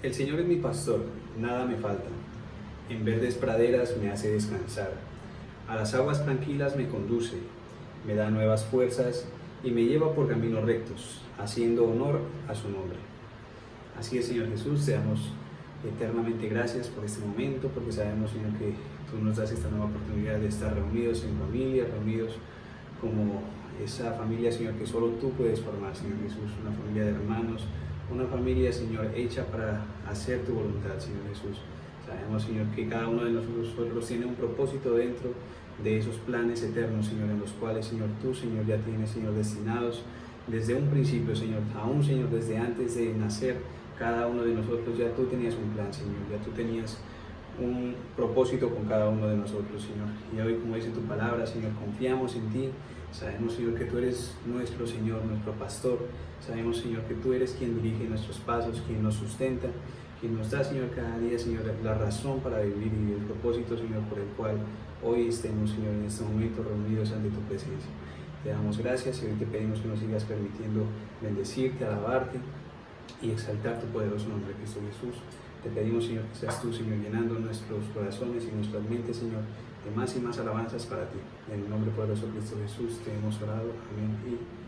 El Señor es mi pastor, nada me falta. En verdes praderas me hace descansar. A las aguas tranquilas me conduce, me da nuevas fuerzas y me lleva por caminos rectos, haciendo honor a su nombre. Así es, Señor Jesús, te damos eternamente gracias por este momento, porque sabemos, Señor, que tú nos das esta nueva oportunidad de estar reunidos en familia, reunidos como esa familia, Señor, que solo tú puedes formar, Señor Jesús, una familia de hermanos, una familia, Señor, hecha para hacer tu voluntad, Señor Jesús. Sabemos, Señor, que cada uno de nosotros tiene un propósito dentro de esos planes eternos, Señor, en los cuales, Señor, tú, Señor, ya tienes, Señor, destinados desde un principio, Señor, aún, Señor, desde antes de nacer, cada uno de nosotros, ya tú tenías un plan, Señor, ya tú tenías un propósito con cada uno de nosotros, Señor. Y hoy, como dice tu palabra, Señor, confiamos en ti. Sabemos, Señor, que tú eres nuestro Señor, nuestro pastor. Sabemos, Señor, que tú eres quien dirige nuestros pasos, quien nos sustenta, quien nos da, Señor, cada día, Señor, la razón para vivir y el propósito, Señor, por el cual hoy estemos, Señor, en este momento reunidos ante tu presencia. Te damos gracias y hoy te pedimos que nos sigas permitiendo bendecirte, alabarte y exaltar tu poderoso nombre, Cristo Jesús. Te pedimos, Señor, que seas tú, Señor, llenando nuestros corazones y nuestras mentes, Señor, de más y más alabanzas para ti. En el nombre poderoso de Cristo Jesús te hemos orado. Amén y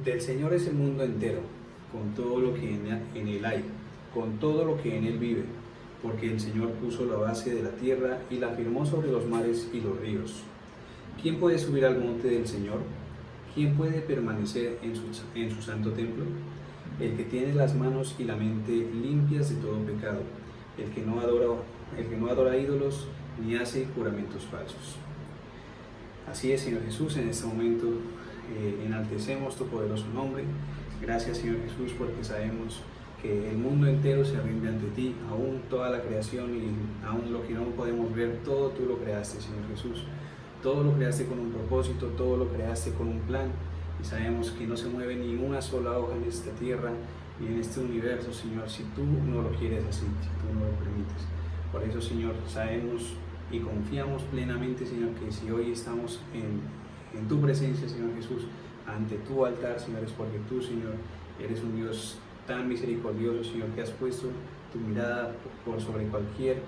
Del Señor es el mundo entero, con todo lo que en él hay, con todo lo que en él vive, porque el Señor puso la base de la tierra y la firmó sobre los mares y los ríos. ¿Quién puede subir al monte del Señor? ¿Quién puede permanecer en su santo templo? El que tiene las manos y la mente limpias de todo pecado, el que no adora ídolos ni hace juramentos falsos. Así es, Señor Jesús, en este momento enaltecemos tu poderoso nombre. Gracias, Señor Jesús, porque sabemos que el mundo entero se rinde ante ti, aún toda la creación y aún lo que no podemos ver, todo tú lo creaste, Señor Jesús. Todo lo creaste con un propósito, todo lo creaste con un plan, y sabemos que no se mueve ni una sola hoja en esta tierra ni en este universo, Señor, si tú no lo quieres así, si tú no lo permites. Por eso, Señor, sabemos y confiamos plenamente, Señor, que si hoy estamos en tu presencia, Señor Jesús, ante tu altar, Señor, es porque tú, Señor, eres un Dios tan misericordioso, Señor, que has puesto tu mirada por sobre cualquier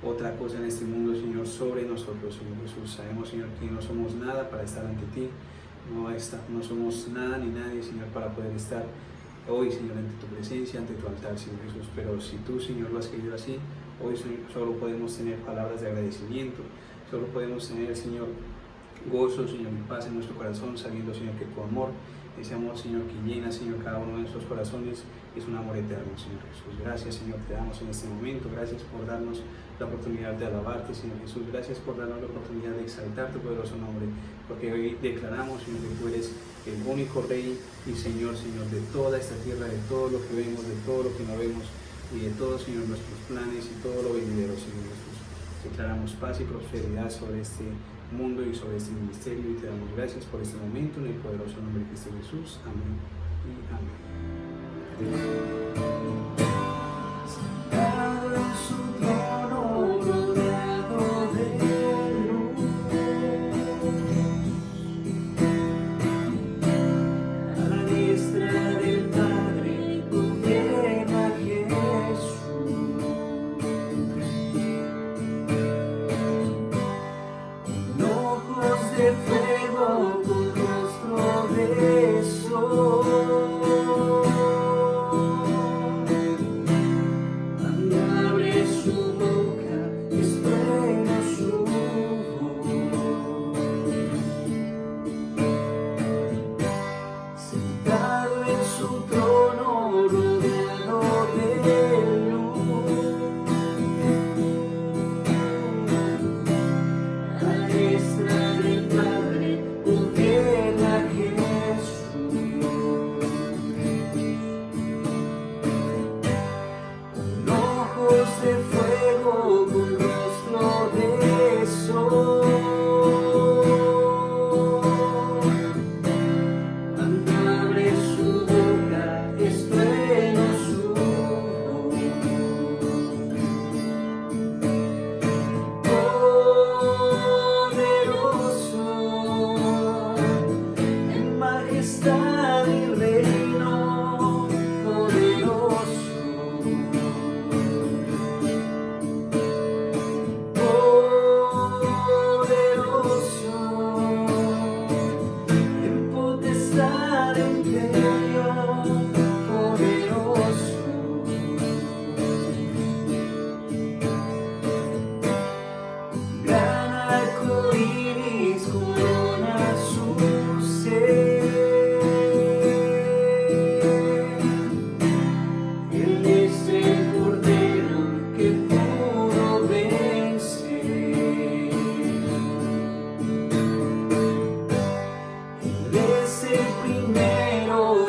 otra cosa en este mundo, Señor, sobre nosotros, Señor Jesús. Sabemos, Señor, que no somos nada para estar ante ti, no somos nada ni nadie, Señor, para poder estar hoy, Señor, ante tu presencia, ante tu altar, Señor Jesús. Pero si tú, Señor, lo has querido así, hoy solo podemos tener palabras de agradecimiento, solo podemos tener, Señor, gozo, Señor, y paz en nuestro corazón, sabiendo, Señor, que tu amor, ese amor, Señor, que llena, Señor, cada uno de nuestros corazones, es un amor eterno, Señor Jesús. Gracias, Señor, te damos en este momento. Gracias por darnos la oportunidad de alabarte, Señor Jesús. Gracias por darnos la oportunidad de exaltar tu poderoso nombre, porque hoy declaramos, Señor, que tú eres el único Rey y Señor, Señor, de toda esta tierra, de todo lo que vemos, de todo lo que no vemos, y de todos, Señor, nuestros planes y todo lo venidero, Señor Jesús. Declaramos paz y prosperidad sobre este mundo y sobre este ministerio, y te damos gracias por este momento en el poderoso nombre de Cristo Jesús. Amén y amén. Sentado en su trono, rodeado de luz, a la diestra del Padre gobierna Jesús, con ojos de fuego, con rostro de sol. De fuego con rostro de sol, cuando abre su boca es trueno su voz. Poderoso en majestad y reino, poderoso. Es el primero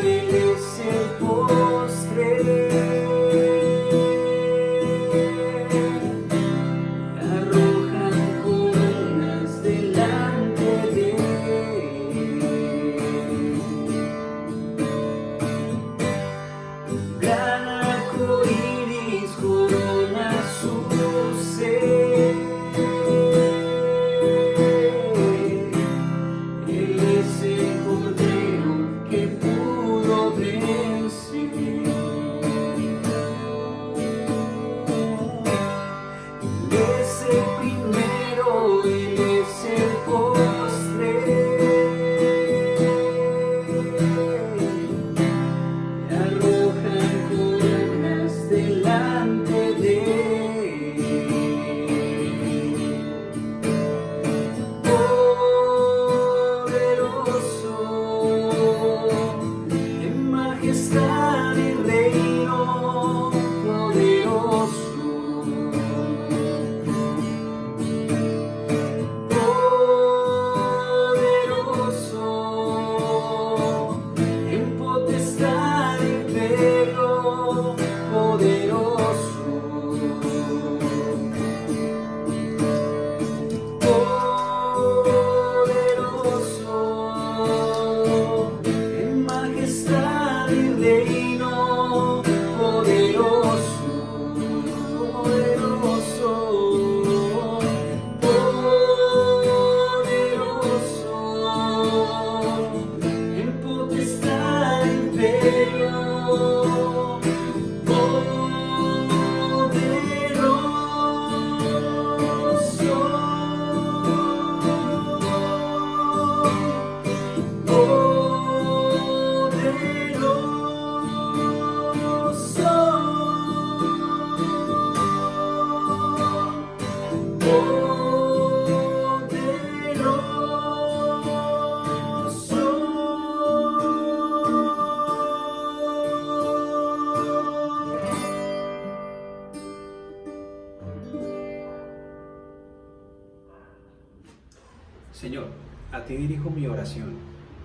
A ti dirijo mi oración,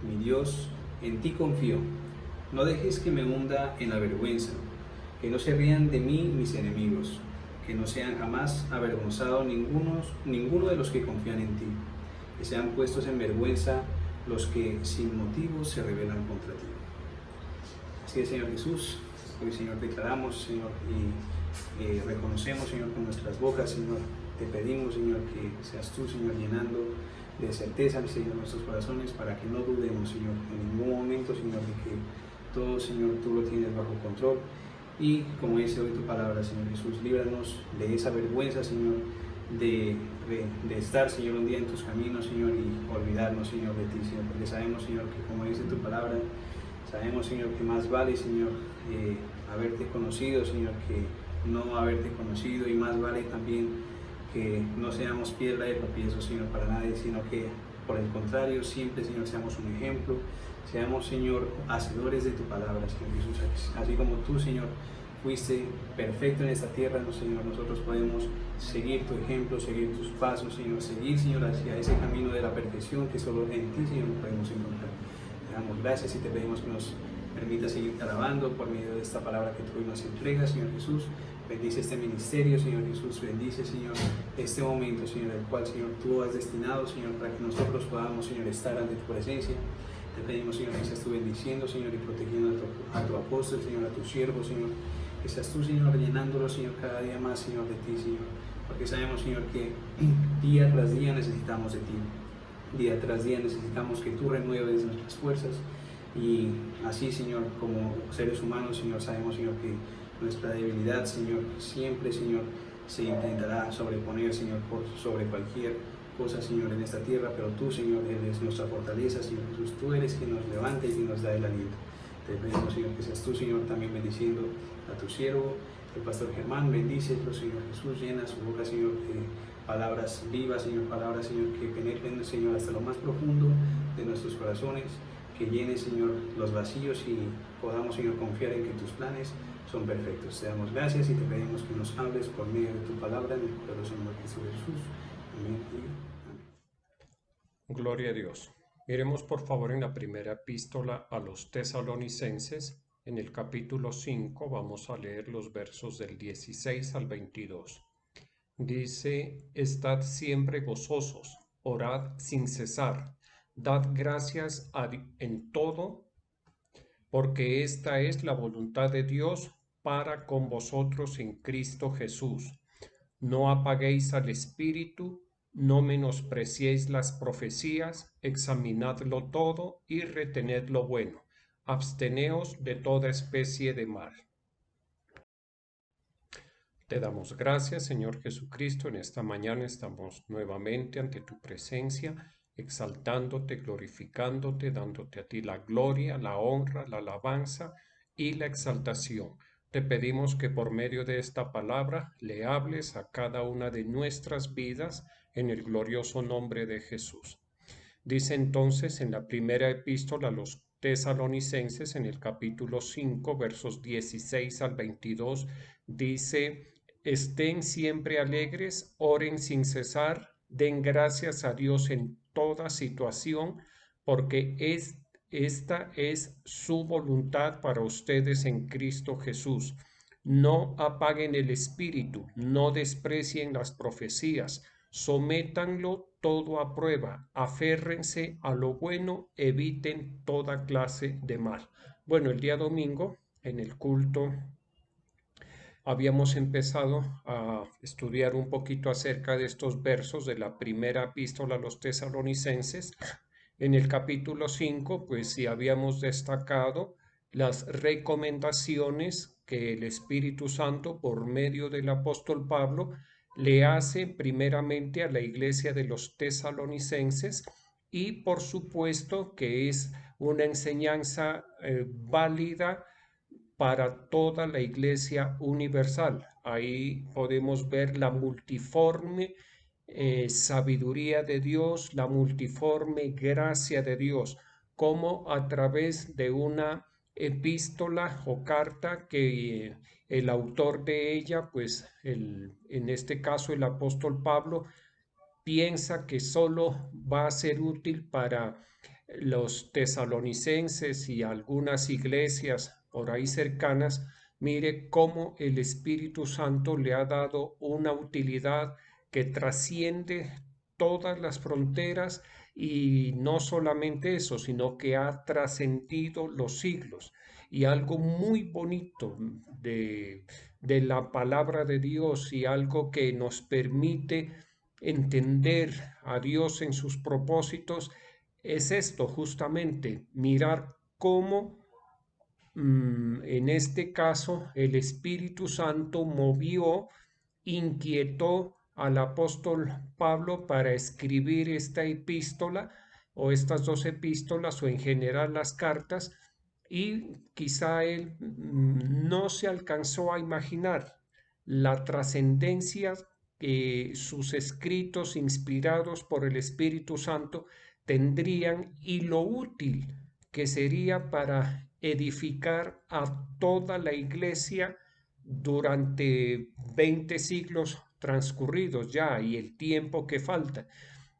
mi Dios, en ti confío. No dejes que me hunda en la vergüenza, que no se rían de mí mis enemigos, que no sean jamás avergonzados ninguno de los que confían en ti, que sean puestos en vergüenza los que sin motivo se rebelan contra ti. Así es, Señor Jesús, hoy, Señor, declaramos, Señor, y reconocemos, Señor, con nuestras bocas, Señor, te pedimos, Señor, que seas tú, Señor, llenando de certeza, Señor, nuestros corazones, para que no dudemos, Señor, en ningún momento, Señor, de que todo, Señor, tú lo tienes bajo control. Y como dice hoy tu palabra, Señor Jesús, líbranos de esa vergüenza, Señor, de estar, Señor, un día en tus caminos, Señor, y olvidarnos, Señor, de ti, Señor, porque sabemos, Señor, que como dice tu palabra, sabemos, Señor, que más vale, Señor, haberte conocido, Señor, que no haberte conocido, y más vale también que no seamos piedra de tropiezo, Señor, para nadie, sino que por el contrario, siempre, Señor, seamos un ejemplo, seamos, Señor, hacedores de tu palabra, Señor Jesús, así como tú, Señor, fuiste perfecto en esta tierra, no, Señor, nosotros podemos seguir tu ejemplo, seguir tus pasos, Señor, seguir, Señor, hacia ese camino de la perfección que solo en ti, Señor, podemos encontrar. Te damos gracias y te pedimos que nos permita seguir alabando por medio de esta palabra que tú hoy nos entregas, Señor Jesús. Bendice este ministerio, Señor Jesús. Bendice, Señor, este momento, Señor, el cual, Señor, tú has destinado, Señor, para que nosotros podamos, Señor, estar ante tu presencia. Te pedimos, Señor, que seas tú bendiciendo, Señor, y protegiendo a tu apóstol, Señor, a tu siervo, Señor. Que seas tú, Señor, llenándolo, Señor, cada día más, Señor, de ti, Señor. Porque sabemos, Señor, que día tras día necesitamos de ti. Día tras día necesitamos que tú renueves nuestras fuerzas. Y así, Señor, como seres humanos, Señor, sabemos, Señor, que nuestra debilidad, Señor, siempre, Señor, se intentará sobreponer, Señor, sobre cualquier cosa, Señor, en esta tierra, pero tú, Señor, eres nuestra fortaleza, Señor Jesús, tú eres quien nos levanta y quien nos da el aliento. Te pedimos, Señor, que seas tú, Señor, también bendiciendo a tu siervo, el pastor Germán, bendícelo, Señor Jesús, llena su boca, Señor, de palabras vivas, Señor, palabras, Señor, que penetren, Señor, hasta lo más profundo de nuestros corazones, que llene, Señor, los vacíos y podamos, Señor, confiar en que tus planes son perfectos. Te damos gracias y te pedimos que nos hables por medio de tu palabra en el poderoso nombre de Jesús. Amén y amén. Gloria a Dios. Miremos por favor en la primera epístola a los tesalonicenses, en el capítulo 5, vamos a leer los versos del 16 al 22. Dice, estad siempre gozosos, orad sin cesar, dad gracias en todo, porque esta es la voluntad de Dios para con vosotros en Cristo Jesús. No apaguéis al Espíritu, no menospreciéis las profecías, examinadlo todo y retened lo bueno. Absteneos de toda especie de mal. Te damos gracias, Señor Jesucristo. En esta mañana estamos nuevamente ante tu presencia, exaltándote, glorificándote, dándote a ti la gloria, la honra, la alabanza y la exaltación. Te pedimos que por medio de esta palabra le hables a cada una de nuestras vidas en el glorioso nombre de Jesús. Dice entonces en la primera epístola a los tesalonicenses, en el capítulo 5, versos 16 al 22, dice, estén siempre alegres, oren sin cesar, den gracias a Dios en toda situación, porque esta es su voluntad para ustedes en Cristo Jesús. No apaguen el espíritu, no desprecien las profecías, sométanlo todo a prueba, aférrense a lo bueno, eviten toda clase de mal. Bueno, el día domingo, en el culto, habíamos empezado a estudiar un poquito acerca de estos versos de la primera epístola a los tesalonicenses. En el capítulo 5, pues sí habíamos destacado las recomendaciones que el Espíritu Santo, por medio del apóstol Pablo, le hace primeramente a la iglesia de los tesalonicenses, y por supuesto que es una enseñanza válida para toda la iglesia universal. Ahí podemos ver la multiforme sabiduría de Dios, la multiforme gracia de Dios, como a través de una epístola o carta que el autor de ella, pues en este caso el apóstol Pablo, piensa que solo va a ser útil para los tesalonicenses y algunas iglesias por ahí cercanas, mire cómo el Espíritu Santo le ha dado una utilidad que trasciende todas las fronteras y no solamente eso, sino que ha trascendido los siglos. Y algo muy bonito de la palabra de Dios y algo que nos permite entender a Dios en sus propósitos es esto, justamente, mirar cómo en este caso el Espíritu Santo movió, inquietó al apóstol Pablo para escribir esta epístola o estas dos epístolas o en general las cartas, y quizá él no se alcanzó a imaginar la trascendencia que sus escritos inspirados por el Espíritu Santo tendrían y lo útil que sería para edificar a toda la iglesia durante 20 siglos transcurridos ya y el tiempo que falta.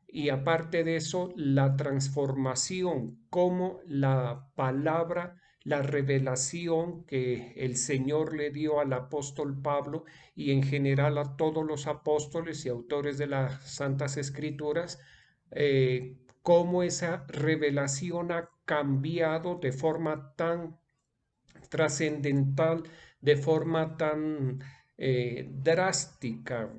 Y aparte de eso, la transformación, como la palabra, la revelación que el Señor le dio al apóstol Pablo y en general a todos los apóstoles y autores de las Santas Escrituras, cómo esa revelación ha cambiado de forma tan trascendental, de forma tan drástica,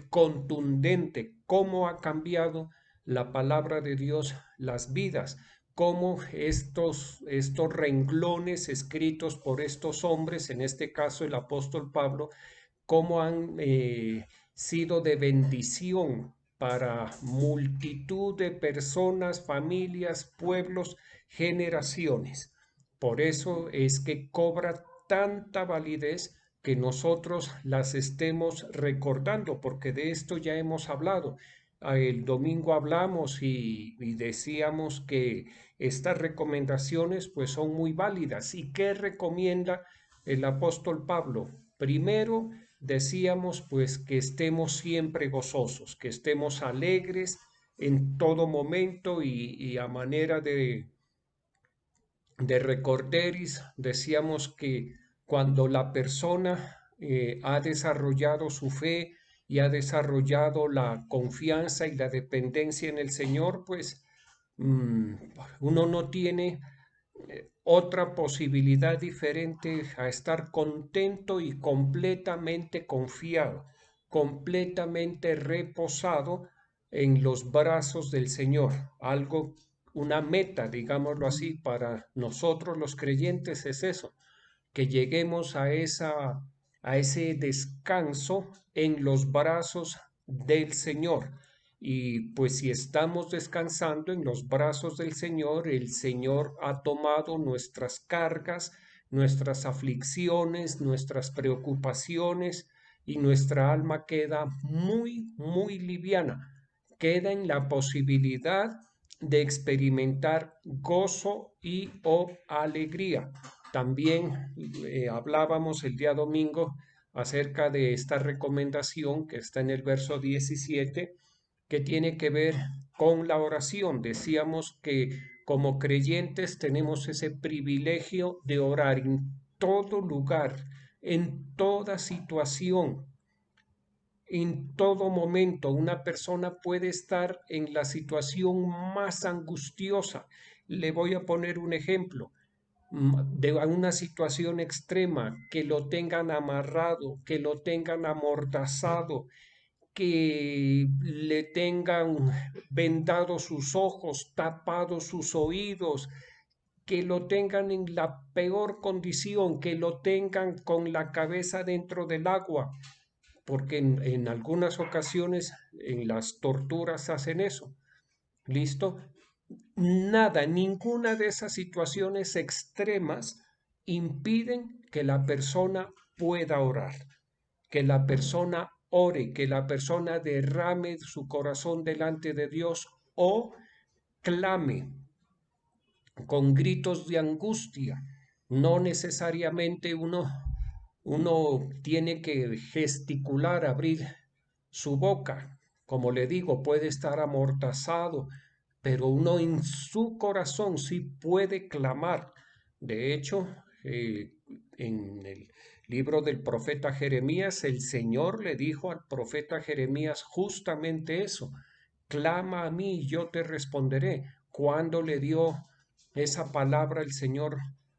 contundente, cómo ha cambiado la palabra de Dios las vidas, cómo estos renglones escritos por estos hombres, en este caso el apóstol Pablo, cómo han sido de bendición para multitud de personas, familias, pueblos, generaciones. Por eso es que cobra tanta validez que nosotros las estemos recordando, porque de esto ya hemos hablado. El domingo hablamos y decíamos que estas recomendaciones pues son muy válidas. ¿Y qué recomienda el apóstol Pablo? Primero, decíamos pues que estemos siempre gozosos, que estemos alegres en todo momento y a manera de recorderis, decíamos que cuando la persona ha desarrollado su fe y ha desarrollado la confianza y la dependencia en el Señor, pues mm, uno no tiene otra posibilidad diferente a estar contento y completamente confiado, completamente reposado en los brazos del Señor. Algo, una meta, digámoslo así, para nosotros los creyentes es eso, que lleguemos a ese descanso en los brazos del Señor. Y pues si estamos descansando en los brazos del Señor, el Señor ha tomado nuestras cargas, nuestras aflicciones, nuestras preocupaciones y nuestra alma queda muy, muy liviana. Queda en la posibilidad de experimentar gozo y o alegría. También hablábamos el día domingo acerca de esta recomendación que está en el verso 17, que tiene que ver con la oración. Decíamos que como creyentes tenemos ese privilegio de orar en todo lugar, en toda situación, en todo momento. Una persona puede estar en la situación más angustiosa. Le voy a poner un ejemplo de una situación extrema, que lo tengan amarrado, que lo tengan amordazado, que le tengan vendados sus ojos, tapados sus oídos, que lo tengan en la peor condición, que lo tengan con la cabeza dentro del agua, porque en algunas ocasiones en las torturas hacen eso. ¿Listo? Nada, ninguna de esas situaciones extremas impiden que la persona pueda orar, que la persona ore, que la persona derrame su corazón delante de Dios o clame con gritos de angustia. No necesariamente uno tiene que gesticular, abrir su boca. como le digo, puede estar amordazado, pero uno en su corazón sí puede clamar. De hecho, en el libro del profeta Jeremías, el Señor le dijo al profeta Jeremías justamente eso: clama a mí y yo te responderé. Cuando le dio esa palabra el Señor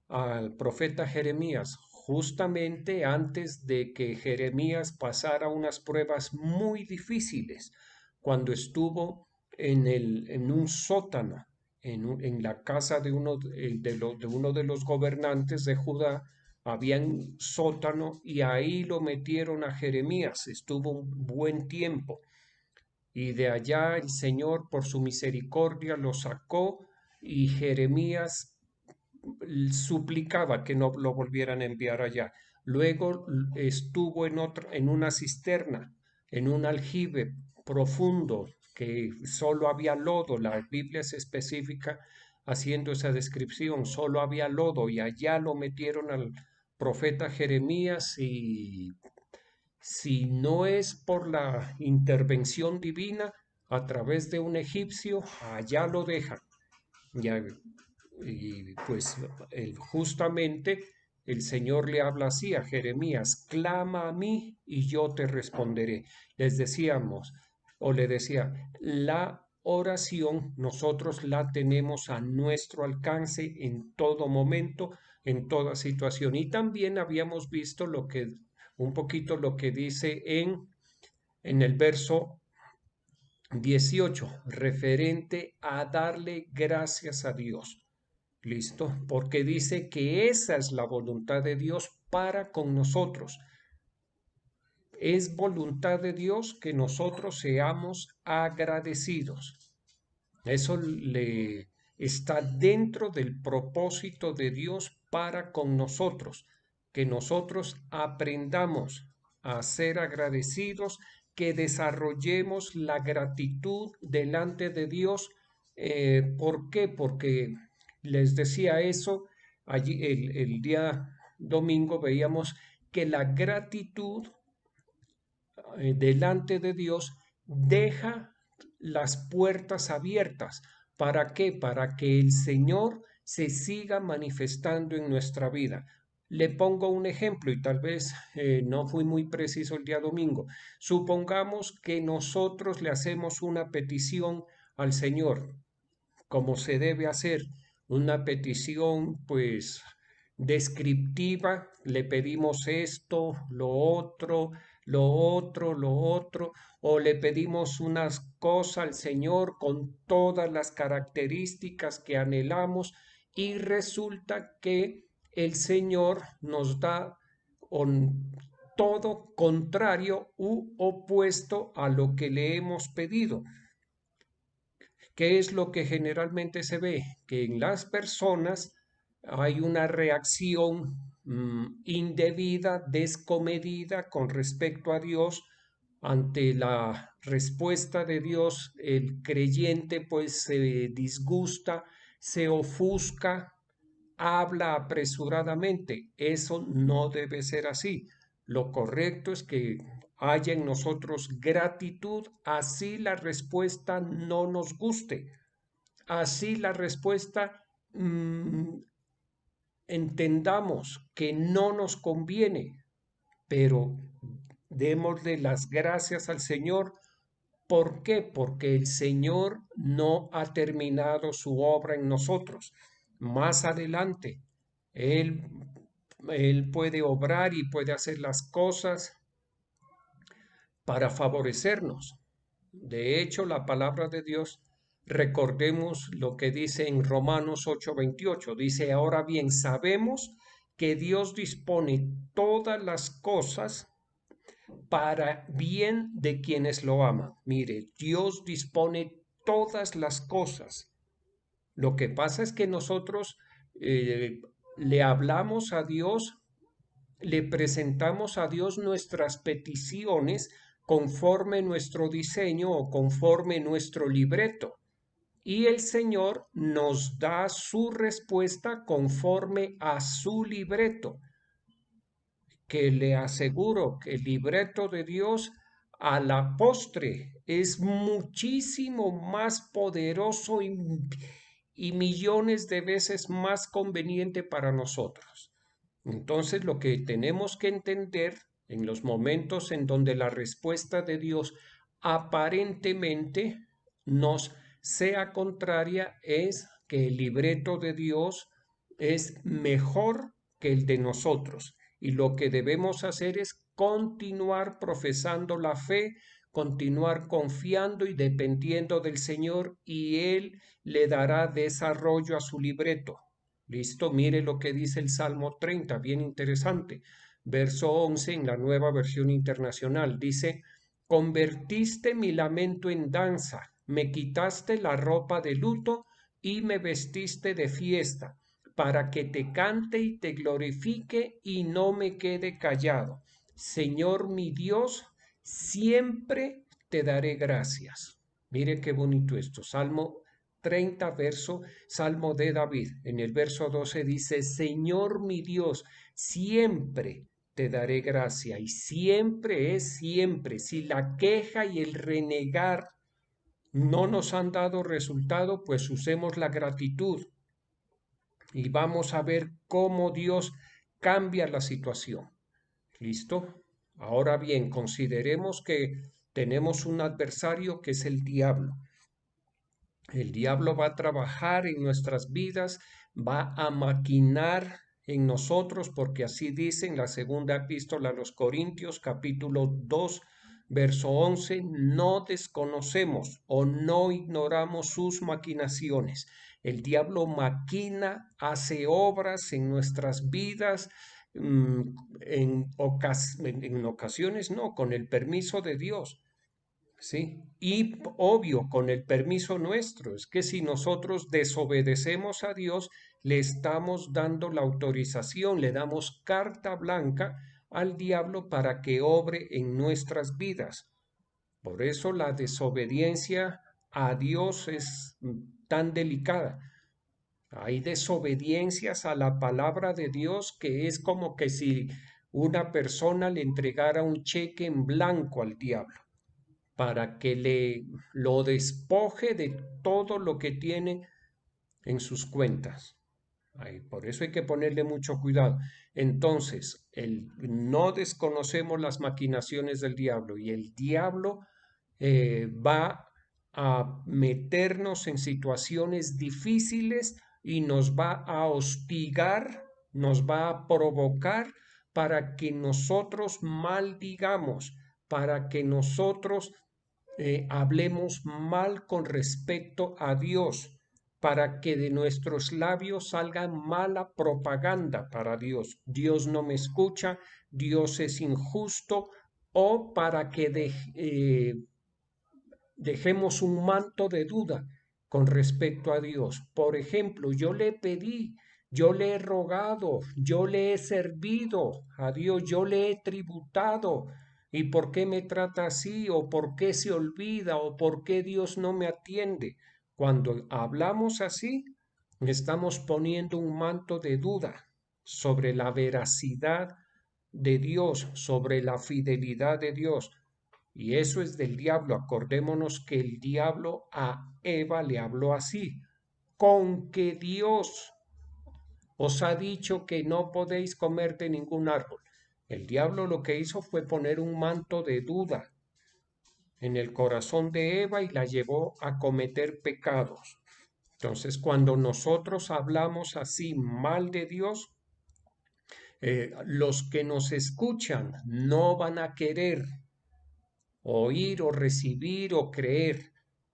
al profeta Jeremías, justamente antes de que Jeremías pasara unas pruebas muy difíciles, cuando estuvo en un sótano, en la casa de uno de los gobernantes de Judá. Había un sótano y ahí lo metieron a Jeremías. Estuvo un buen tiempo y de allá el Señor por su misericordia lo sacó, y Jeremías suplicaba que no lo volvieran a enviar allá. Luego estuvo en una cisterna, en un aljibe profundo que solo había lodo. La Biblia es específica haciendo esa descripción: solo había lodo, y allá lo metieron al profeta Jeremías, y si no es por la intervención divina a través de un egipcio, allá lo dejan. Ya, y pues justamente el Señor le habla así a Jeremías: clama a mí y yo te responderé. Les decíamos, o le decía, la oración nosotros la tenemos a nuestro alcance en todo momento, en toda situación. Y también habíamos visto un poquito lo que dice en el verso 18, referente a darle gracias a Dios. ¿Listo? Porque dice que esa es la voluntad de Dios para con nosotros. Es voluntad de Dios que nosotros seamos agradecidos. Eso le está dentro del propósito de Dios para con nosotros, que nosotros aprendamos a ser agradecidos, que desarrollemos la gratitud delante de Dios. ¿Por qué? Porque les decía eso allí el día domingo. Veíamos que la gratitud delante de Dios deja las puertas abiertas. ¿Para qué? Para que el Señor se siga manifestando en nuestra vida. Le pongo un ejemplo y tal vez no fui muy preciso el día domingo. Supongamos que nosotros le hacemos una petición al Señor, como se debe hacer, una petición pues descriptiva. Le pedimos esto, lo otro, lo otro, lo otro, o le pedimos unas cosas al Señor con todas las características que anhelamos, y resulta que el Señor nos da todo contrario u opuesto a lo que le hemos pedido. ¿Qué es lo que generalmente se ve? Que en las personas hay una reacción indebida, descomedida con respecto a Dios. Ante la respuesta de Dios, el creyente pues se disgusta, se ofusca, habla apresuradamente. Eso no debe ser así. Lo correcto es que haya en nosotros gratitud, así la respuesta no nos guste, así la respuesta entendamos que no nos conviene, pero démosle las gracias al Señor. ¿Por qué? Porque el Señor no ha terminado su obra en nosotros. Más adelante, Él, Él puede obrar y puede hacer las cosas para favorecernos. De hecho, la palabra de Dios, recordemos lo que dice en Romanos 8:28. Dice: ahora bien, sabemos que Dios dispone todas las cosas para bien de quienes lo aman. Mire, Dios dispone todas las cosas. Lo que pasa es que nosotros le hablamos a Dios, le presentamos a Dios nuestras peticiones conforme nuestro diseño o conforme nuestro libreto. Y el Señor nos da su respuesta conforme a su libreto, que le aseguro que el libreto de Dios a la postre es muchísimo más poderoso y millones de veces más conveniente para nosotros. Entonces, lo que tenemos que entender en los momentos en donde la respuesta de Dios aparentemente nos sea contraria es que el libreto de Dios es mejor que el de nosotros. Y lo que debemos hacer es continuar profesando la fe, continuar confiando y dependiendo del Señor, y Él le dará desarrollo a su libreto. Listo, mire lo que dice el Salmo 30, bien interesante. Verso 11 en la Nueva Versión Internacional dice: convertiste mi lamento en danza, me quitaste la ropa de luto y me vestiste de fiesta, para que te cante y te glorifique y no me quede callado. Señor mi Dios, siempre te daré gracias. Mire qué bonito esto. Salmo 30, Salmo de David. En el verso 12 dice: Señor mi Dios, siempre te daré gracia. Y siempre es siempre. Si la queja y el renegar no nos han dado resultado, pues usemos la gratitud y vamos a ver cómo Dios cambia la situación. ¿Listo? Ahora bien, consideremos que tenemos un adversario que es el diablo. El diablo va a trabajar en nuestras vidas, va a maquinar en nosotros, porque así dice en la segunda epístola a los Corintios, capítulo 2, verso 11: no desconocemos o no ignoramos sus maquinaciones. El diablo maquina, hace obras en nuestras vidas, en ocasiones no, con el permiso de Dios. Sí, y obvio, con el permiso nuestro, es que si nosotros desobedecemos a Dios, le estamos dando la autorización, le damos carta blanca al diablo para que obre en nuestras vidas. Por eso la desobediencia a Dios es tan delicada. Hay desobediencias a la palabra de Dios que es como que si una persona le entregara un cheque en blanco al diablo para que lo despoje de todo lo que tiene en sus cuentas. Por eso hay que ponerle mucho cuidado. Entonces, no desconocemos las maquinaciones del diablo, y el diablo va a meternos en situaciones difíciles y nos va a hostigar, nos va a provocar para que nosotros maldigamos, para que nosotros hablemos mal con respecto a Dios, para que de nuestros labios salga mala propaganda para Dios. Dios no me escucha, Dios es injusto, o para que dejemos un manto de duda con respecto a Dios. Por ejemplo, yo le pedí, yo le he rogado, yo le he servido a Dios, yo le he tributado. ¿Y por qué me trata así? ¿O por qué se olvida? ¿O por qué Dios no me atiende? Cuando hablamos así, estamos poniendo un manto de duda sobre la veracidad de Dios, sobre la fidelidad de Dios. Y eso es del diablo. Acordémonos que el diablo a Eva le habló así: con que Dios os ha dicho que no podéis comer de ningún árbol. El diablo lo que hizo fue poner un manto de duda en el corazón de Eva y la llevó a cometer pecados. Entonces, cuando nosotros hablamos así mal de Dios, los que nos escuchan no van a querer oír o recibir o creer.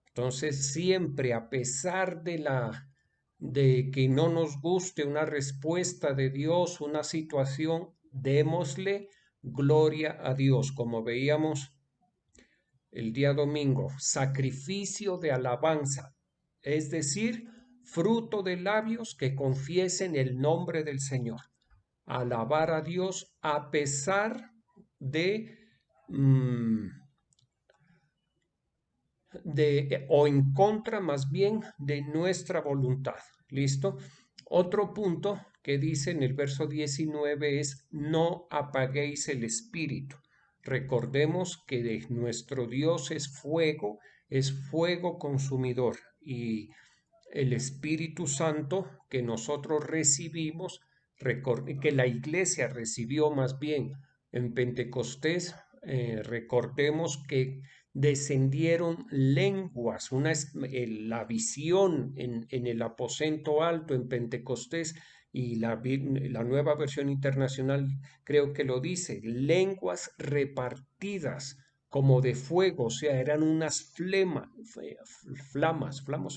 Entonces, siempre, a pesar de que no nos guste una respuesta de Dios, una situación, démosle gloria a Dios, como veíamos el día domingo: sacrificio de alabanza, es decir, fruto de labios que confiesen el nombre del Señor. Alabar a Dios a pesar de o en contra más bien de nuestra voluntad. ¿Listo? Otro punto que dice en el verso 19 es: no apaguéis el espíritu. Recordemos que nuestro Dios es fuego consumidor, y el Espíritu Santo que nosotros recibimos, que la iglesia recibió más bien en Pentecostés, recordemos que descendieron lenguas, la visión en el aposento alto en Pentecostés, y la nueva versión internacional creo que lo dice, lenguas repartidas como de fuego, o sea, eran unas flamas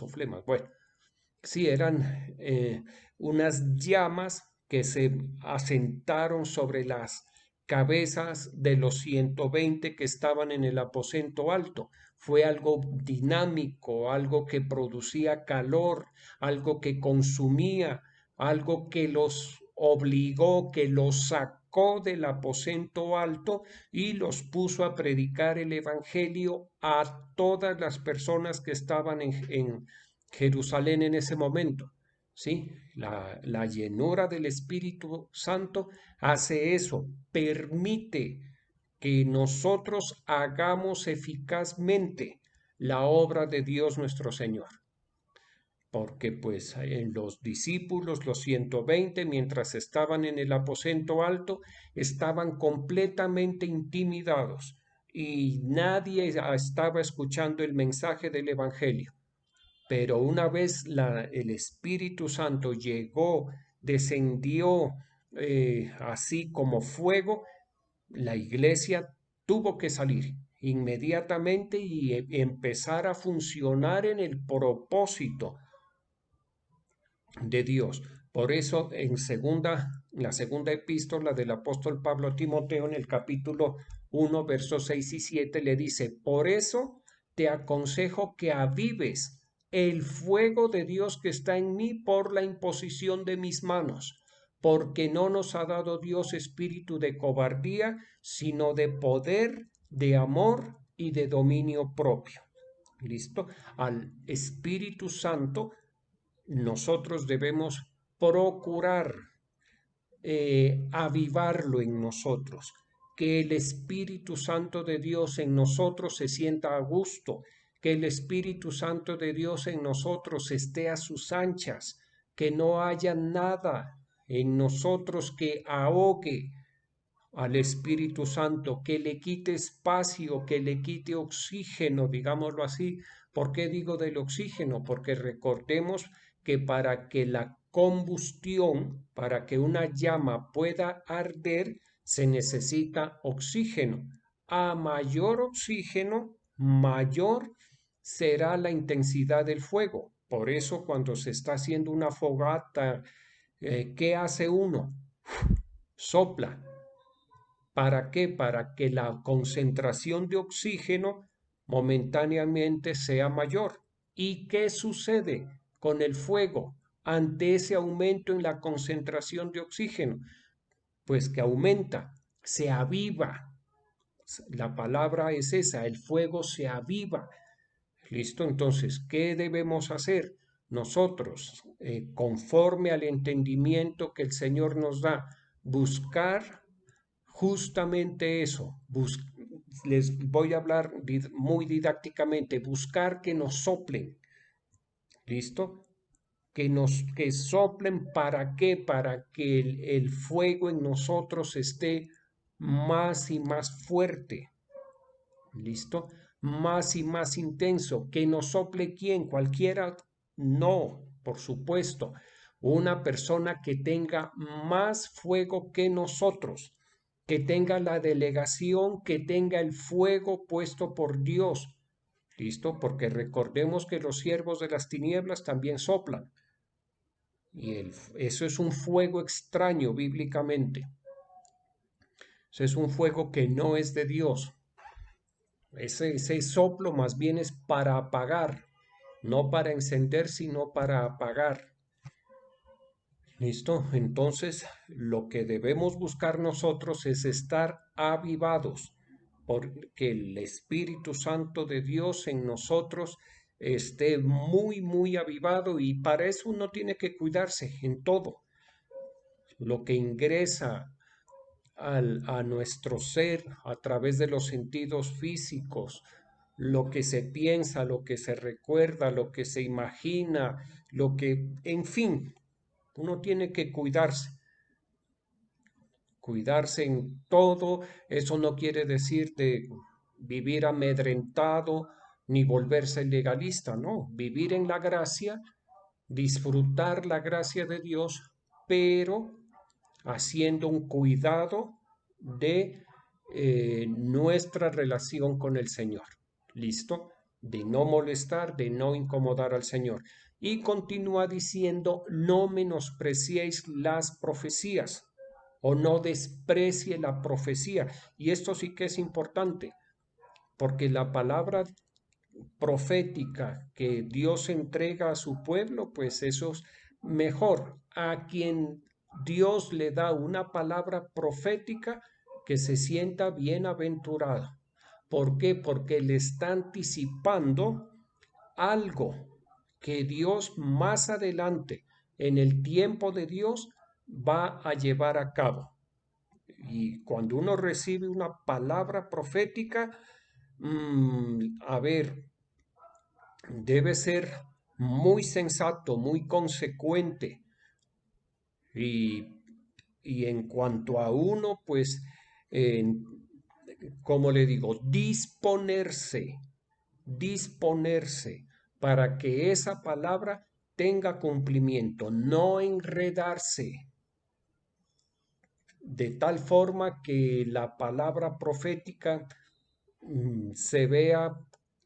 o flemas, bueno, sí, eran unas llamas que se asentaron sobre las cabezas de los 120 que estaban en el aposento alto. Fue algo dinámico, algo que producía calor, algo que consumía, algo que los obligó, que los sacó del aposento alto y los puso a predicar el evangelio a todas las personas que estaban en Jerusalén en ese momento. ¿Sí? La llenura del Espíritu Santo hace eso, permite que nosotros hagamos eficazmente la obra de Dios nuestro Señor. Porque pues en los discípulos, los 120, mientras estaban en el aposento alto, estaban completamente intimidados y nadie estaba escuchando el mensaje del Evangelio. Pero una vez el Espíritu Santo llegó, descendió así como fuego, la iglesia tuvo que salir inmediatamente y empezar a funcionar en el propósito de Dios. Por eso la segunda epístola del apóstol Pablo a Timoteo, en el capítulo 1, versos 6 y 7, le dice: por eso te aconsejo que avives el fuego de Dios que está en mí por la imposición de mis manos, porque no nos ha dado Dios espíritu de cobardía, sino de poder, de amor y de dominio propio. ¿Listo? Al Espíritu Santo nosotros debemos procurar avivarlo en nosotros, que el Espíritu Santo de Dios en nosotros se sienta a gusto, que el Espíritu Santo de Dios en nosotros esté a sus anchas, que no haya nada en nosotros que ahogue al Espíritu Santo, que le quite espacio, que le quite oxígeno, digámoslo así. ¿Por qué digo del oxígeno? Porque recordemos que para que la combustión, para que una llama pueda arder, se necesita oxígeno. A mayor oxígeno, mayor será la intensidad del fuego. Por eso cuando se está haciendo una fogata, ¿qué hace uno? Sopla. ¿Para qué? Para que la concentración de oxígeno momentáneamente sea mayor. ¿Y qué sucede con el fuego ante ese aumento en la concentración de oxígeno? Pues que aumenta, se aviva. La palabra es esa, el fuego se aviva. ¿Listo? Entonces, ¿qué debemos hacer? Nosotros, conforme al entendimiento que el Señor nos da, buscar justamente eso. Les voy a hablar muy didácticamente, buscar que nos soplen. ¿Listo? Que soplen. ¿Para qué? Para que el fuego en nosotros esté más y más fuerte. ¿Listo? Más y más intenso. ¿Que nos sople quién? ¿Cualquiera? No, por supuesto. Una persona que tenga más fuego que nosotros, que tenga la delegación, que tenga el fuego puesto por Dios. ¿Listo? Porque recordemos que los siervos de las tinieblas también soplan. Y eso es un fuego extraño bíblicamente. Eso es un fuego que no es de Dios. Ese soplo más bien es para apagar, no para encender, sino para apagar. ¿Listo? Entonces, lo que debemos buscar nosotros es estar avivados, porque el Espíritu Santo de Dios en nosotros esté muy, muy avivado, y para eso uno tiene que cuidarse en todo. Lo que ingresa a nuestro ser a través de los sentidos físicos, lo que se piensa, lo que se recuerda, lo que se imagina, en fin, uno tiene que cuidarse en todo. Eso no quiere decir de vivir amedrentado ni volverse legalista, no, vivir en la gracia, disfrutar la gracia de Dios, pero haciendo un cuidado de nuestra relación con el Señor. ¿Listo? De no molestar, de no incomodar al Señor. Y continúa diciendo, no menospreciéis las profecías o no desprecie la profecía. Y esto sí que es importante, porque la palabra profética que Dios entrega a su pueblo, pues eso es mejor. A quien Dios le da una palabra profética, que se sienta bienaventurado. ¿Por qué? Porque le está anticipando algo que Dios más adelante, en el tiempo de Dios, va a llevar a cabo. Y cuando uno recibe una palabra profética, a ver, debe ser muy sensato, muy consecuente. Y, y en cuanto a uno, pues, eh, como le digo, disponerse para que esa palabra tenga cumplimiento, no enredarse, de tal forma que la palabra profética se vea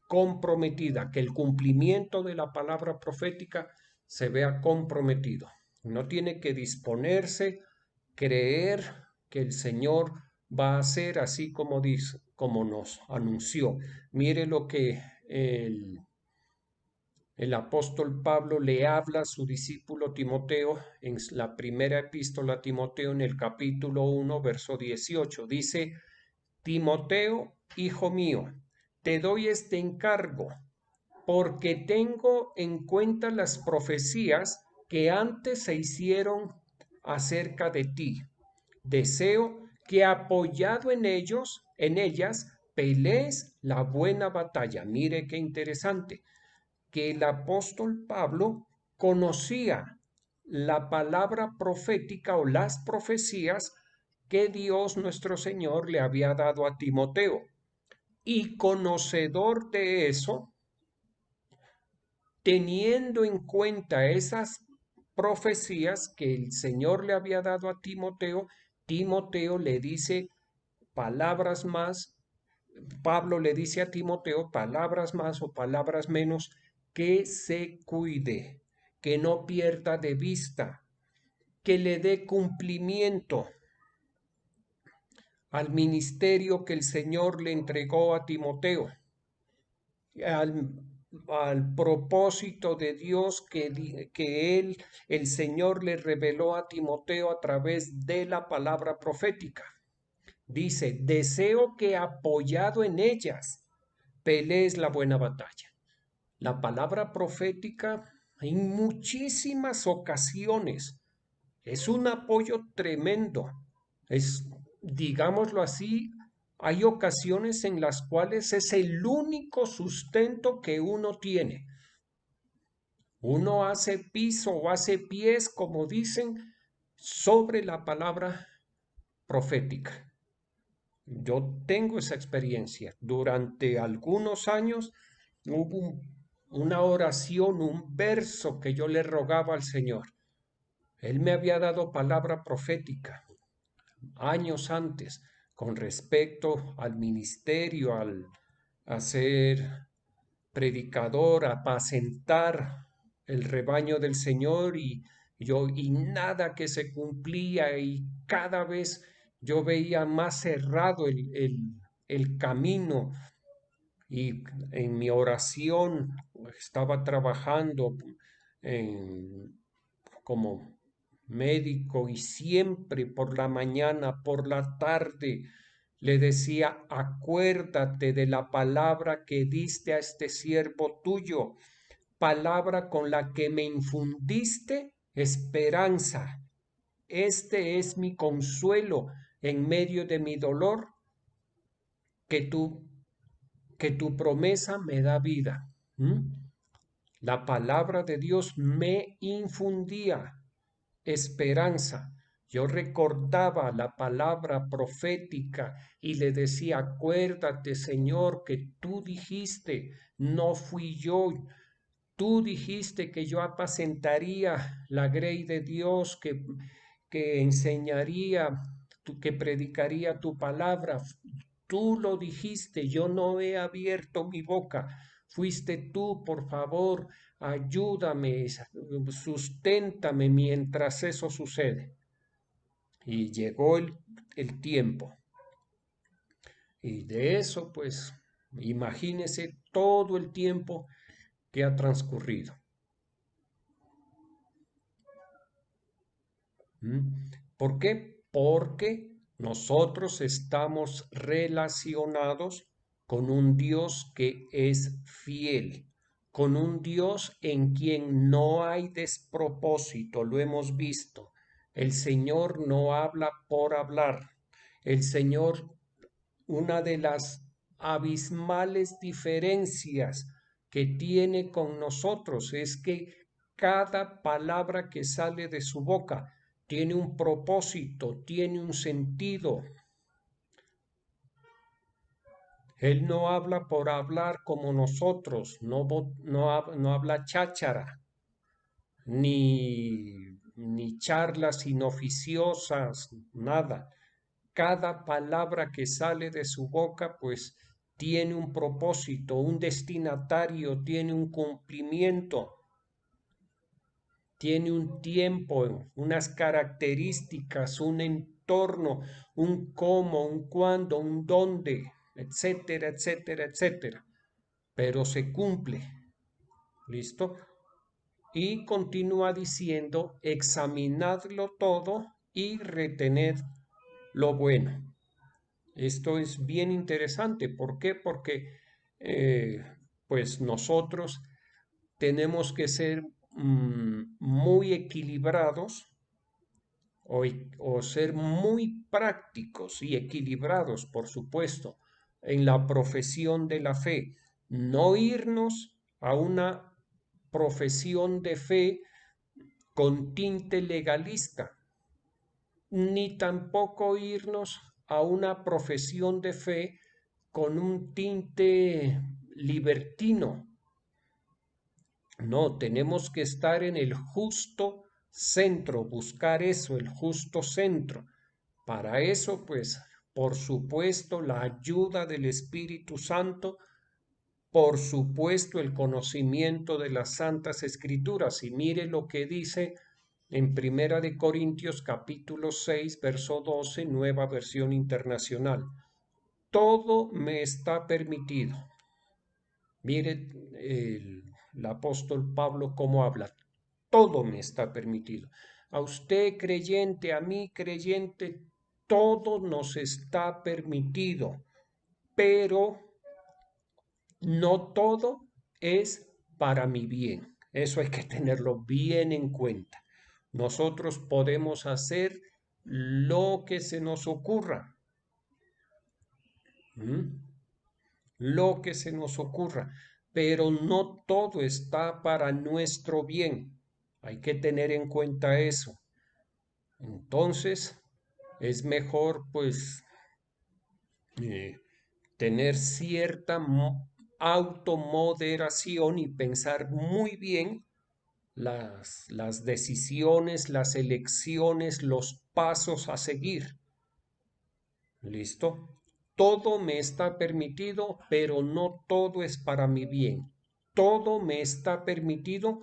comprometida, que el cumplimiento de la palabra profética se vea comprometido. No tiene que disponerse, creer que el Señor va a hacer así como dice, como nos anunció. Mire lo que el apóstol Pablo le habla a su discípulo Timoteo en la primera epístola a Timoteo en el capítulo 1, verso 18. Dice, Timoteo, hijo mío, te doy este encargo, porque tengo en cuenta las profecías que antes se hicieron acerca de ti. Deseo que apoyado en ellas, pelees la buena batalla. Mire qué interesante, que el apóstol Pablo conocía la palabra profética o las profecías que Dios nuestro Señor le había dado a Timoteo. Y conocedor de eso, teniendo en cuenta esas profecías que el Señor le había dado a Timoteo, Timoteo le dice palabras más, Pablo le dice a Timoteo palabras más o palabras menos, que se cuide, que no pierda de vista, que le dé cumplimiento al ministerio que el Señor le entregó a Timoteo, al, al propósito de Dios que el Señor le reveló a Timoteo a través de la palabra profética. Dice, deseo que apoyado en ellas pelees la buena batalla. La palabra profética en muchísimas ocasiones es un apoyo tremendo. Es, digámoslo así, hay ocasiones en las cuales es el único sustento que uno tiene. Uno hace piso o hace pies, como dicen, sobre la palabra profética. Yo tengo esa experiencia. Durante algunos años hubo una oración, un verso que yo le rogaba al Señor. Él me había dado palabra profética años antes con respecto al ministerio, a ser predicador, a apacentar el rebaño del Señor y nada que se cumplía y cada vez yo veía más cerrado el camino y en mi oración estaba trabajando como médico y siempre por la mañana, por la tarde, le decía, acuérdate de la palabra que diste a este siervo tuyo, palabra con la que me infundiste esperanza. Este es mi consuelo en medio de mi dolor, que tu promesa me da vida. La palabra de Dios me infundía esperanza. Yo recordaba la palabra profética y le decía, acuérdate, Señor, que tú dijiste, no fui yo. Tú dijiste que yo apacentaría la grey de Dios, que enseñaría, que predicaría tu palabra. Tú lo dijiste, yo no he abierto mi boca. Fuiste tú, por favor, ayúdame, susténtame mientras eso sucede. Y llegó el tiempo. Y de eso, pues, imagínese todo el tiempo que ha transcurrido. ¿Por qué? Porque nosotros estamos relacionados con un Dios que es fiel, con un Dios en quien no hay despropósito, lo hemos visto. El Señor no habla por hablar. El Señor, una de las abismales diferencias que tiene con nosotros es que cada palabra que sale de su boca tiene un propósito, tiene un sentido. Él no habla por hablar como nosotros, no habla cháchara, ni charlas inoficiosas, nada. Cada palabra que sale de su boca, pues tiene un propósito, un destinatario, tiene un cumplimiento, tiene un tiempo, unas características, un entorno, un cómo, un cuándo, un dónde, etcétera, etcétera, etcétera. Pero se cumple. ¿Listo? Y continúa diciendo, examinadlo todo y retened lo bueno. Esto es bien interesante. ¿Por qué? Porque pues nosotros tenemos que ser muy equilibrados o ser muy prácticos y equilibrados, por supuesto, en la profesión de la fe. No irnos a una profesión de fe con tinte legalista, ni tampoco irnos a una profesión de fe con un tinte libertino. No, tenemos que estar en el justo centro, buscar eso, el justo centro. Para eso, pues, por supuesto, la ayuda del Espíritu Santo, por supuesto, el conocimiento de las Santas Escrituras. Y mire lo que dice en Primera de Corintios capítulo 6, verso 12, Nueva Versión Internacional. Todo me está permitido. Mire el apóstol Pablo cómo habla. Todo me está permitido. A usted creyente, a mí creyente, todo nos está permitido, pero no todo es para mi bien. Eso hay que tenerlo bien en cuenta. Nosotros podemos hacer lo que se nos ocurra. Lo que se nos ocurra, pero no todo está para nuestro bien. Hay que tener en cuenta eso. Entonces, es mejor pues tener cierta automoderación y pensar muy bien las decisiones, las elecciones, los pasos a seguir. ¿Listo? Todo me está permitido, pero no todo es para mi bien. Todo me está permitido,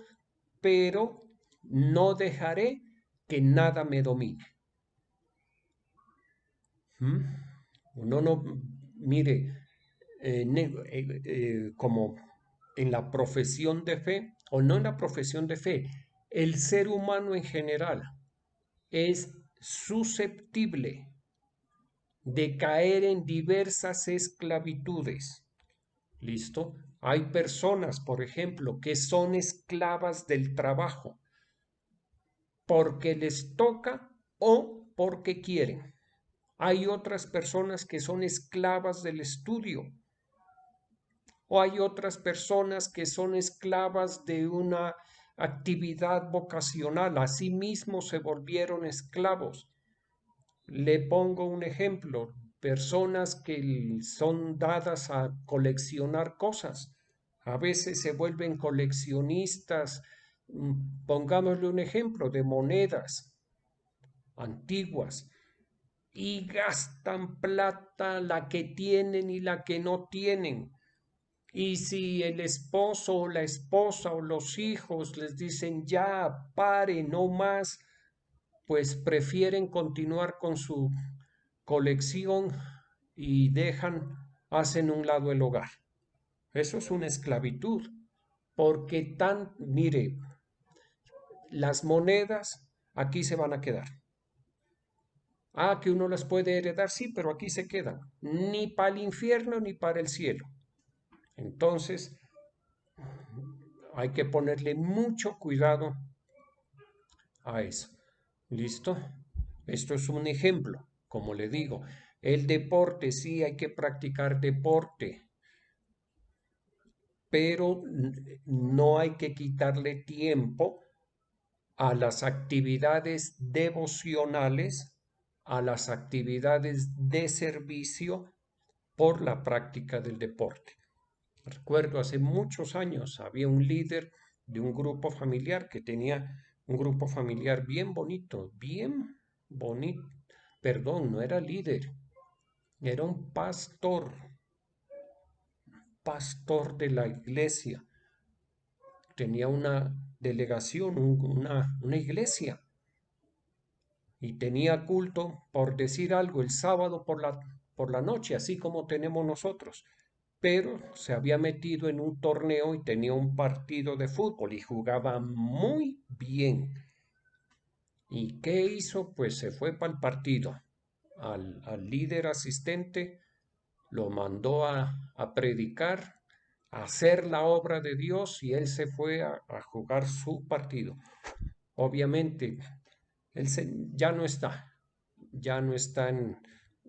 pero no dejaré que nada me domine. Uno no, mire, como en la profesión de fe, o no en la profesión de fe, el ser humano en general es susceptible de caer en diversas esclavitudes. ¿Listo? Hay personas, por ejemplo, que son esclavas del trabajo porque les toca o porque quieren. Hay otras personas que son esclavas del estudio. O hay otras personas que son esclavas de una actividad vocacional. Asimismo se volvieron esclavos. Le pongo un ejemplo, personas que son dadas a coleccionar cosas, a veces se vuelven coleccionistas, pongámosle un ejemplo, de monedas antiguas y gastan plata la que tienen y la que no tienen. Y si el esposo o la esposa o los hijos les dicen ya, pare, no más, pues prefieren continuar con su colección y hacen un lado el hogar. Eso es una esclavitud, porque mire, las monedas aquí se van a quedar. Ah, que uno las puede heredar, sí, pero aquí se quedan, ni para el infierno ni para el cielo. Entonces, hay que ponerle mucho cuidado a eso. ¿Listo? Esto es un ejemplo, como le digo. El deporte, sí, hay que practicar deporte, pero no hay que quitarle tiempo a las actividades devocionales, a las actividades de servicio por la práctica del deporte. Recuerdo hace muchos años había un líder de un grupo familiar que tenía un grupo familiar bien bonito. Perdón, no era líder, era un pastor de la iglesia. Tenía una delegación, una iglesia, y tenía culto, por decir algo, el sábado por la noche, así como tenemos nosotros. Pero se había metido en un torneo y tenía un partido de fútbol y jugaba muy bien. ¿Y qué hizo? Pues se fue para el partido. Al líder asistente lo mandó a predicar, a hacer la obra de Dios, y él se fue a jugar su partido. Obviamente, ya no está,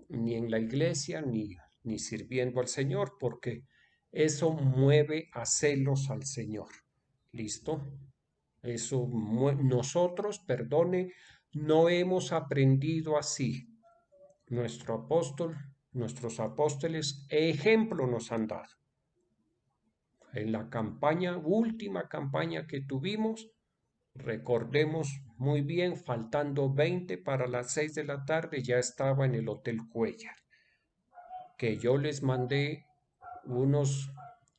ni en la iglesia ni sirviendo al Señor, porque eso mueve a celos al Señor. ¿Listo? Nosotros, perdone, no hemos aprendido así. Nuestros apóstoles, ejemplo nos han dado. En la última campaña que tuvimos, recordemos muy bien, faltando 20 para las 6 de la tarde, ya estaba en el Hotel Cuellar, que yo les mandé unos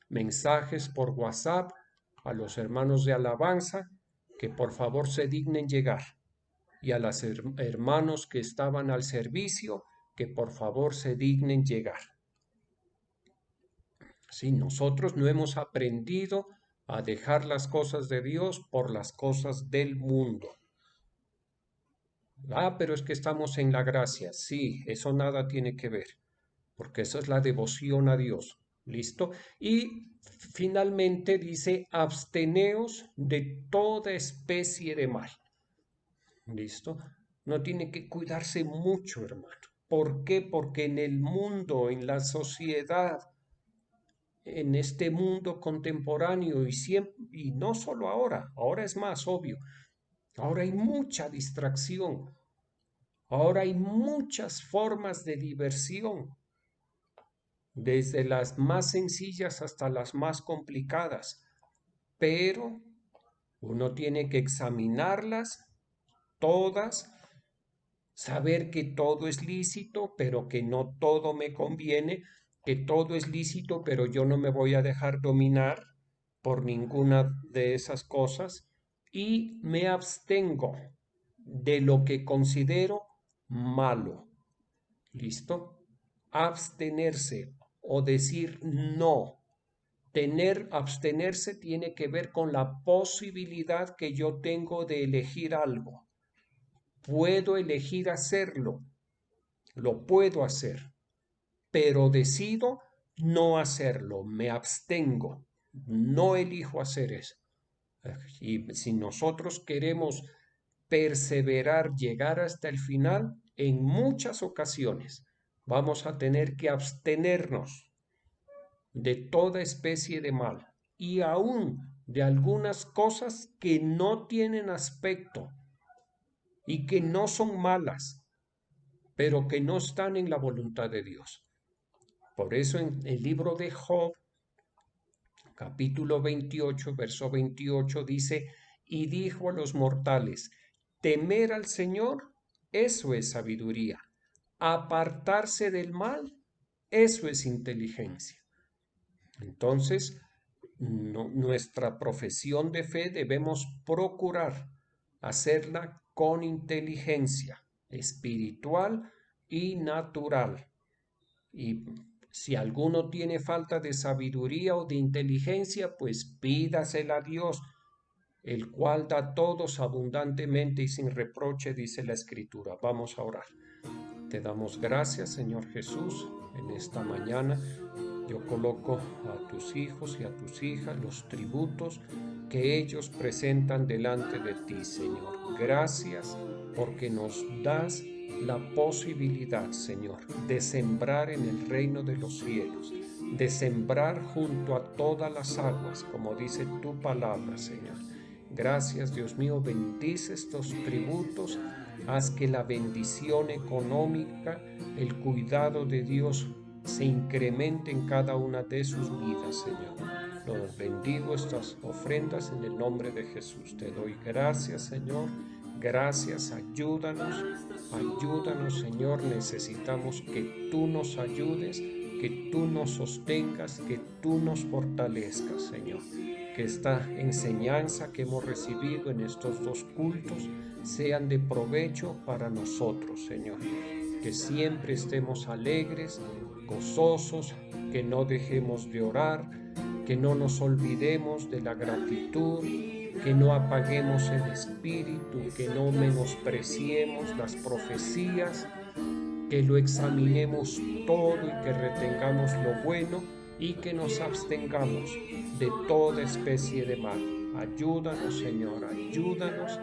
mensajes por WhatsApp a los hermanos de alabanza que por favor se dignen llegar, y a los hermanos que estaban al servicio que por favor se dignen llegar. Sí, nosotros no hemos aprendido a dejar las cosas de Dios por las cosas del mundo. Ah, pero es que estamos en la gracia. Sí, eso nada tiene que ver, porque eso es la devoción a Dios. ¿Listo? Y finalmente dice, absteneos de toda especie de mal. ¿Listo? No tiene que cuidarse mucho, hermano. ¿Por qué? Porque en el mundo, en la sociedad, en este mundo contemporáneo y no solo ahora es más obvio, ahora hay mucha distracción, ahora hay muchas formas de diversión, desde las más sencillas hasta las más complicadas, pero uno tiene que examinarlas todas, saber que todo es lícito, pero que no todo me conviene, que todo es lícito, pero yo no me voy a dejar dominar por ninguna de esas cosas, y me abstengo de lo que considero malo. ¿Listo? Abstenerse o decir no. Abstenerse tiene que ver con la posibilidad que yo tengo de elegir algo. Puedo elegir hacerlo, lo puedo hacer, pero decido no hacerlo, me abstengo, no elijo hacer eso. Y si nosotros queremos perseverar, llegar hasta el final, en muchas ocasiones vamos a tener que abstenernos de toda especie de mal y aún de algunas cosas que no tienen aspecto y que no son malas, pero que no están en la voluntad de Dios. Por eso en el libro de Job, capítulo 28, verso 28, dice: y dijo a los mortales, temer al Señor, eso es sabiduría. Apartarse del mal, eso es inteligencia. Entonces, nuestra profesión de fe debemos procurar hacerla con inteligencia espiritual y natural. Y si alguno tiene falta de sabiduría o de inteligencia, pues pídasela a Dios, el cual da a todos abundantemente y sin reproche, dice la Escritura. Vamos a orar. Te damos gracias, Señor Jesús, en esta mañana. Yo coloco a tus hijos y a tus hijas los tributos que ellos presentan delante de ti, Señor. Gracias porque nos das la posibilidad, Señor, de sembrar en el reino de los cielos, de sembrar junto a todas las aguas, como dice tu palabra, Señor. Gracias, Dios mío, bendice estos tributos, haz que la bendición económica, el cuidado de Dios se incremente en cada una de sus vidas, Señor. Los bendigo estas ofrendas en el nombre de Jesús. Te doy gracias, Señor. Gracias, ayúdanos, Señor. Necesitamos que tú nos ayudes, que tú nos sostengas, que tú nos fortalezcas, Señor. Que esta enseñanza que hemos recibido en estos dos cultos sean de provecho para nosotros, Señor. Que siempre estemos alegres, gozosos, que no dejemos de orar, que no nos olvidemos de la gratitud, que no apaguemos el espíritu, que no menospreciemos las profecías, que lo examinemos todo y que retengamos lo bueno y que nos abstengamos de toda especie de mal. Ayúdanos, Señor, ayúdanos.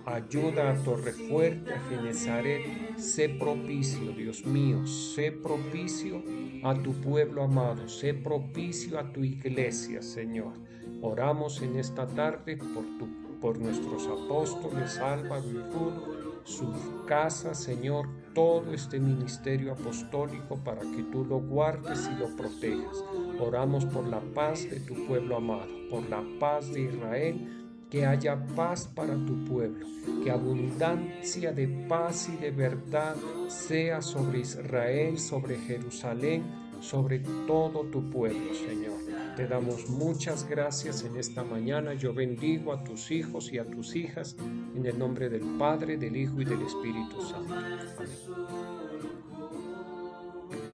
Ayuda a Torrefuerte, a Genezaret. Sé propicio, Dios mío, sé propicio a tu pueblo amado, sé propicio a tu iglesia, Señor. Oramos en esta tarde por nuestros apóstoles, Alba, Ruth, su casa, Señor, todo este ministerio apostólico para que tú lo guardes y lo protejas. Oramos por la paz de tu pueblo amado, por la paz de Israel. Que haya paz para tu pueblo, que abundancia de paz y de verdad sea sobre Israel, sobre Jerusalén, sobre todo tu pueblo, Señor. Te damos muchas gracias en esta mañana. Yo bendigo a tus hijos y a tus hijas en el nombre del Padre, del Hijo y del Espíritu Santo. Amén.